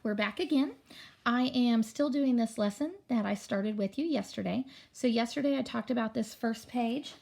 we're back again. I am still doing this lesson that I started with you yesterday. So yesterday I talked about this first page,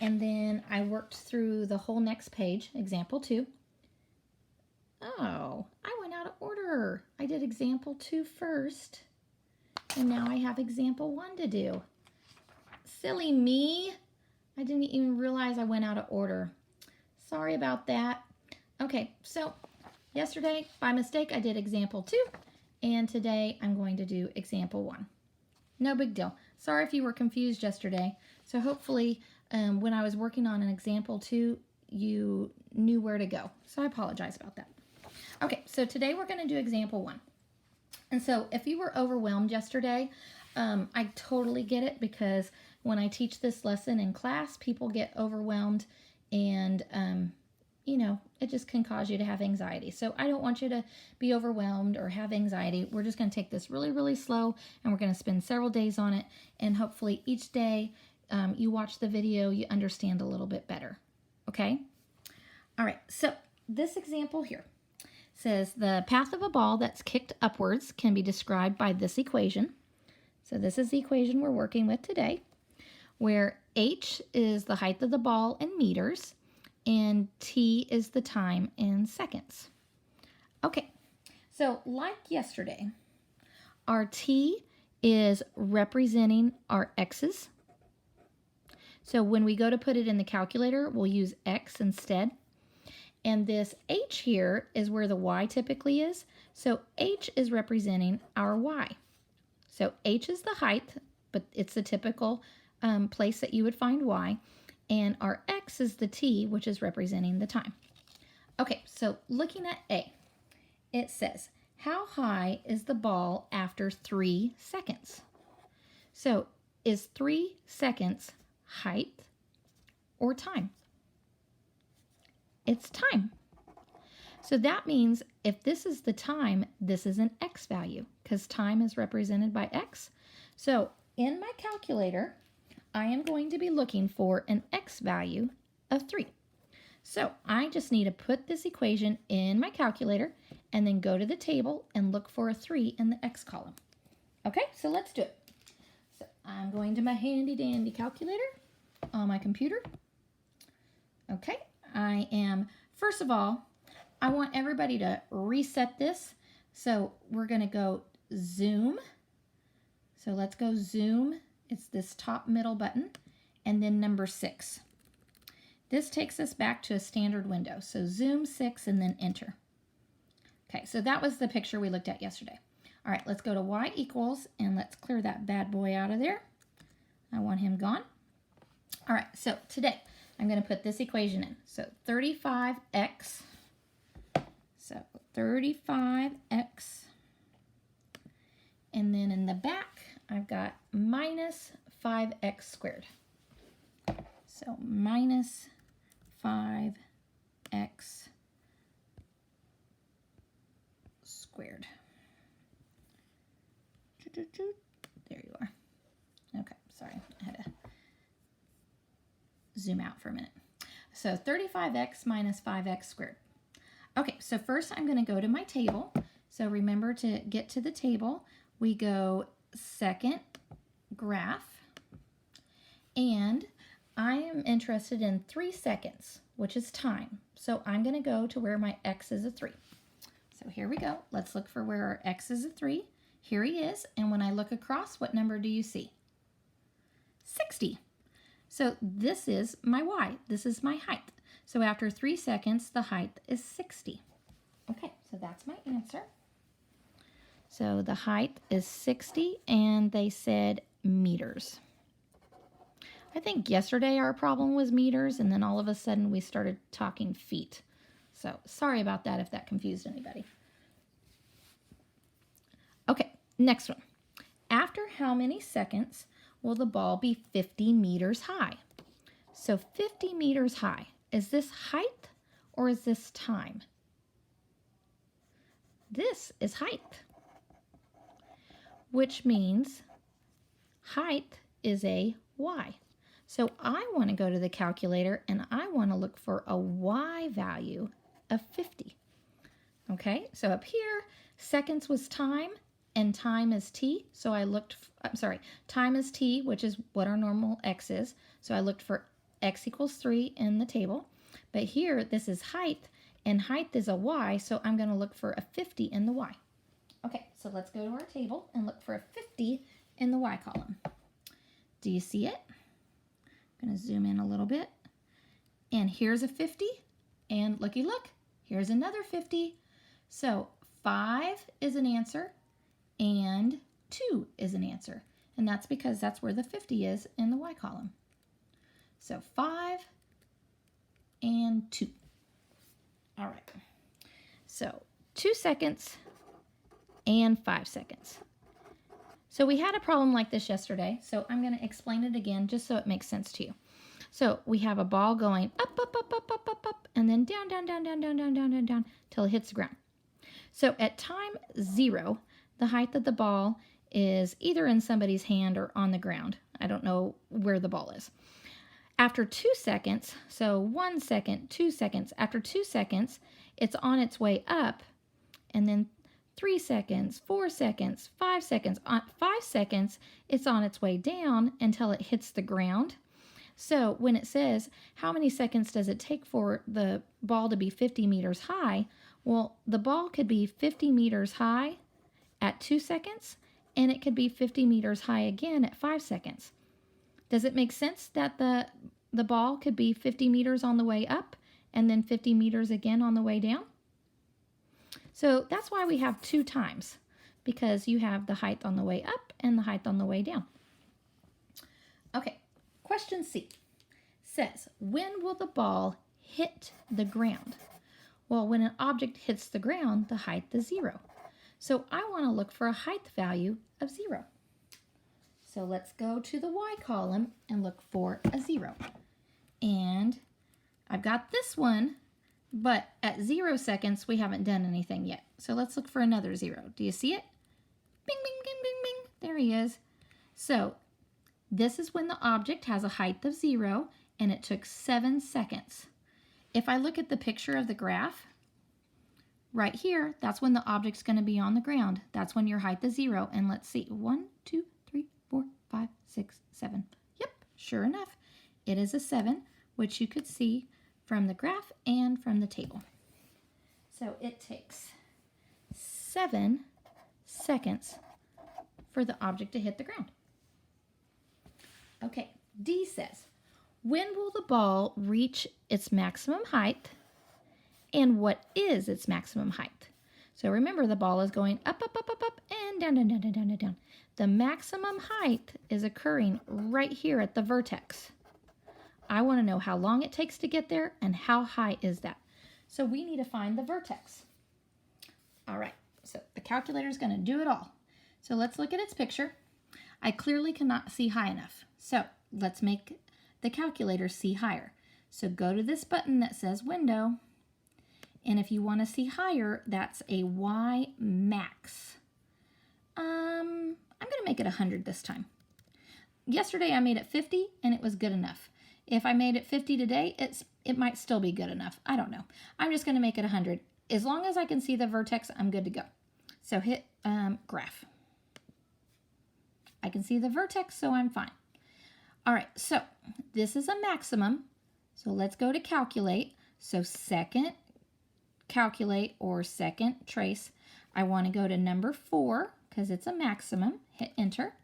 and then I worked through the whole next page, example 2. Oh, I went out of order. I did example 2 first, and now I have example 1 to do. Silly me. I didn't even realize I went out of order. Sorry about that. Okay, so yesterday, by mistake, I did example 2, and today I'm going to do example 1. No big deal. Sorry if you were confused yesterday. So hopefully when I was working on an example 2, you knew where to go. So I apologize about that. Okay, so today we're going to do example 1. And so if you were overwhelmed yesterday, I totally get it, because when I teach this lesson in class, people get overwhelmed, and it just can cause you to have anxiety. So I don't want you to be overwhelmed or have anxiety. We're just going to take this really, really slow, and we're going to spend several days on it. And hopefully each day you watch the video, you understand a little bit better. Okay? All right, so this example here says the path of a ball that's kicked upwards can be described by this equation. So this is the equation we're working with today, where h is the height of the ball in meters, and t is the time in seconds. Okay, so like yesterday, our t is representing our x's. So when we go to put it in the calculator, we'll use x instead. And this h here is where the y typically is. So h is representing our y. So h is the height, but it's the typical place that you would find y. And our x is the t, which is representing the time. Okay, so looking at A, it says, how high is the ball after 3 seconds? So is 3 seconds height or time? It's time. So that means if this is the time, this is an x value, because time is represented by x. So in my calculator, I am going to be looking for an x value of 3. So I just need to put this equation in my calculator and then go to the table and look for a 3 in the x column. Okay, so let's do it. So I'm going to my handy dandy calculator on my computer. Okay, I am, first of all, I want everybody to reset this. So we're going to go zoom. So let's go zoom. It's this top middle button, and then number 6. This takes us back to a standard window. So zoom 6 and then enter. Okay, so that was the picture we looked at yesterday. All right, let's go to y equals, and let's clear that bad boy out of there. I want him gone. All right, so today I'm going to put this equation in. So 35x, so 35x, and then in the back, I've got minus 5x squared. So minus 5x squared. There you are. Okay, sorry, I had to zoom out for a minute. So 35x minus 5x squared. Okay, so first I'm going to go to my table. So remember, to get to the table, we go second graph, and I am interested in 3 seconds, which is time. So I'm going to go to where my x is a 3. So here we go. Let's look for where our x is a 3. Here he is, and when I look across, what number do you see? 60. So this is my y. This is my height. So after 3 seconds, the height is 60. Okay, so that's my answer. So the height is 60, and they said meters. I think yesterday our problem was meters, and then all of a sudden we started talking feet. So sorry about that if that confused anybody. Okay, next one. After how many seconds will the ball be 50 meters high? So 50 meters high. Is this height or is this time? This is height, which means height is a y. So I want to go to the calculator and I want to look for a y value of 50. Okay, so up here, Seconds was time, and time is t. So I looked, time is t, which is what our normal x is. So I looked for x equals 3 in the table. But here, this is height, and height is a y, so I'm going to look for a 50 in the y. Okay, so let's go to our table and look for a 50 in the y column. Do you see it? I'm going to zoom in a little bit. And here's a 50, and looky look, here's another 50. So 5 is an answer, and 2 is an answer. And that's because that's where the 50 is in the y column. So 5 and 2. All right. So 2 seconds and 5 seconds. So we had a problem like this yesterday, so I'm going to explain it again just so it makes sense to you. So we have a ball going up, up, up, up, up, up, up, and then down, down, down, down, down, down, down, down, down, till it hits the ground. So at time 0, the height of the ball is either in somebody's hand or on the ground. I don't know where the ball is. After 2 seconds, so 1 second, 2 seconds, after 2 seconds, it's on its way up, and then 3 seconds, 4 seconds, 5 seconds. On 5 seconds, it's on its way down until it hits the ground. So when it says, how many seconds does it take for the ball to be 50 meters high? Well, the ball could be 50 meters high at 2 seconds, and it could be 50 meters high again at 5 seconds. Does it make sense that the ball could be 50 meters on the way up and then 50 meters again on the way down? So that's why we have 2 times, because you have the height on the way up and the height on the way down. Okay, question C says, when will the ball hit the ground? Well, when an object hits the ground, the height is 0. So I want to look for a height value of 0. So let's go to the y column and look for a 0. And I've got this one, but at 0 seconds, we haven't done anything yet. So let's look for another 0. Do you see it? Bing, bing, bing, bing, bing. There he is. So this is when the object has a height of 0, and it took 7 seconds. If I look at the picture of the graph, right here, that's when the object's going to be on the ground. That's when your height is 0. And let's see, 1, 2, 3, 4, 5, 6, 7. Yep, sure enough, it is a 7, which you could see from the graph and from the table. So it takes 7 seconds for the object to hit the ground. Okay, D says, when will the ball reach its maximum height, and what is its maximum height? So remember, the ball is going up, up, up, up, up, and down, down, down, down, down, down. The maximum height is occurring right here at the vertex. I want to know how long it takes to get there and how high is that. So we need to find the vertex. All right, so the calculator is going to do it all. So let's look at its picture. I clearly cannot see high enough. So let's make the calculator see higher. So go to this button that says window. And if you want to see higher, that's a Y max. I'm going to make it 100 this time. Yesterday I made it 50 and it was good enough. If I made it 50 today, it might still be good enough. I don't know. I'm just going to make it 100. As long as I can see the vertex, I'm good to go. So hit graph. I can see the vertex, so I'm fine. All right, so this is a maximum. So let's go to calculate. So second calculate or second trace. I want to go to number 4 because it's a maximum. Hit enter.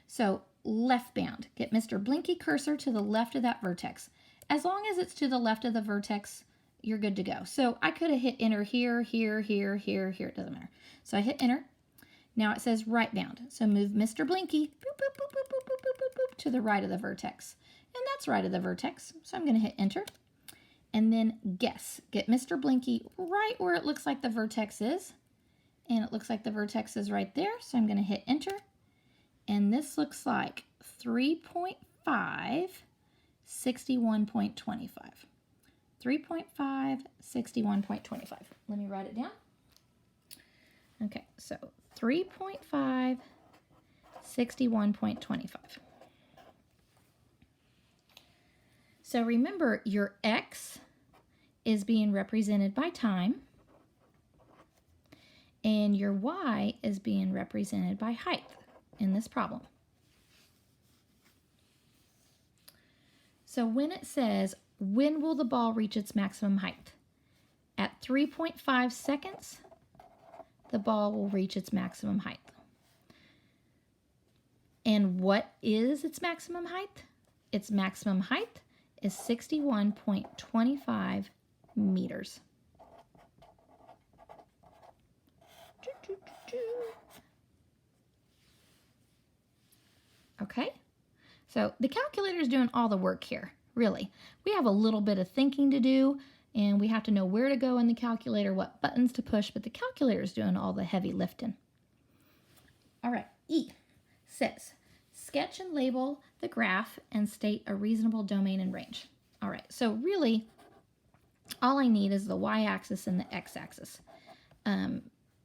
So left bound. Get Mr. Blinky cursor to the left of that vertex. As long as it's to the left of the vertex, you're good to go. So I could have hit enter here, here, here, here, here. It doesn't matter. So I hit enter. Now it says right bound. So move Mr. Blinky boop, boop, boop, boop, boop, boop, boop, boop, to the right of the vertex. And that's right of the vertex. So I'm going to hit enter. And then guess. Get Mr. Blinky right where it looks like the vertex is. And it looks like the vertex is right there. So I'm going to hit enter. And this looks like 3.5, 61.25. 3.5, 61.25. Let me write it down. Okay, so 3.5, 61.25. So remember, your x is being represented by time, And your y is being represented by height in this problem. So when it says, when will the ball reach its maximum height? At 3.5 seconds, the ball will reach its maximum height. And what is its maximum height? Its maximum height is 61.25 meters. Okay, so the calculator is doing all the work here, really. We have a little bit of thinking to do, and we have to know where to go in the calculator, what buttons to push, but the calculator is doing all the heavy lifting. All right, E says, sketch and label the graph and state a reasonable domain and range. All right, so really, all I need is the y-axis and the x-axis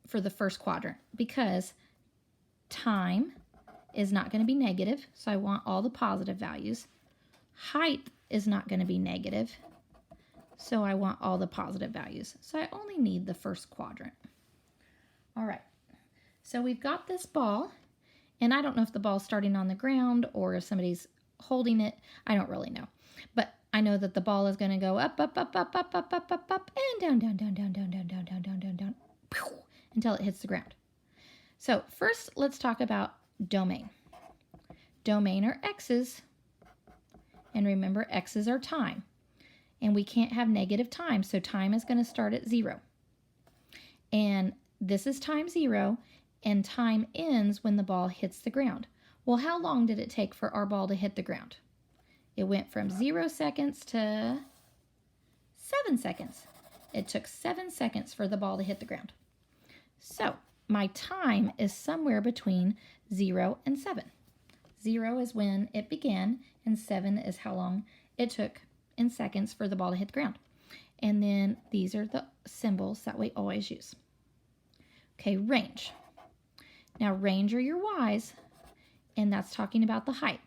for the first quadrant, because time is not going to be negative, so I want all the positive values. Height is not going to be negative, so I want all the positive values. So I only need the first quadrant. All right, so we've got this ball, and I don't know if the ball's starting on the ground or if somebody's holding it. I don't really know, but I know that the ball is going to go up, up, up, up, up, up, up, up, up, and down, down, down, down, down, down, down, down, down, down, down, until it hits the ground. So first, let's talk about domain. Domain are x's, and remember x's are time, and we can't have negative time, so time is going to start at 0. And this is time 0, and time ends when the ball hits the ground. Well, how long did it take for our ball to hit the ground? It went from 0 seconds to 7 seconds. It took 7 seconds for the ball to hit the ground. So my time is somewhere between 0 and 7. 0 is when it began, and 7 is how long it took in seconds for the ball to hit the ground. And then these are the symbols that we always use. Okay, range. Now range are your y's, and that's talking about the height.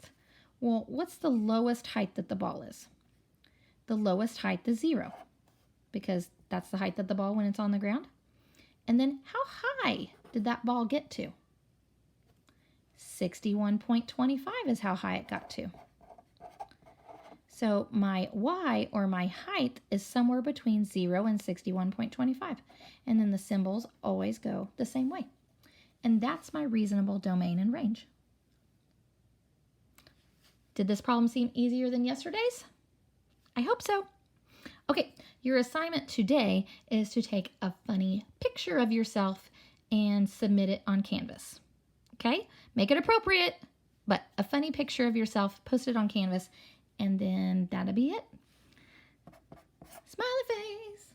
Well, what's the lowest height that the ball is? The lowest height is 0, because that's the height of the ball when it's on the ground. And then how high did that ball get to? 61.25 is how high it got to. So my y, or my height, is somewhere between 0 and 61.25. And then the symbols always go the same way. And that's my reasonable domain and range. Did this problem seem easier than yesterday's? I hope so. Okay, your assignment today is to take a funny picture of yourself and submit it on Canvas. Okay, make it appropriate, but a funny picture of yourself, post it on Canvas, and then that'll be it. Smiley face.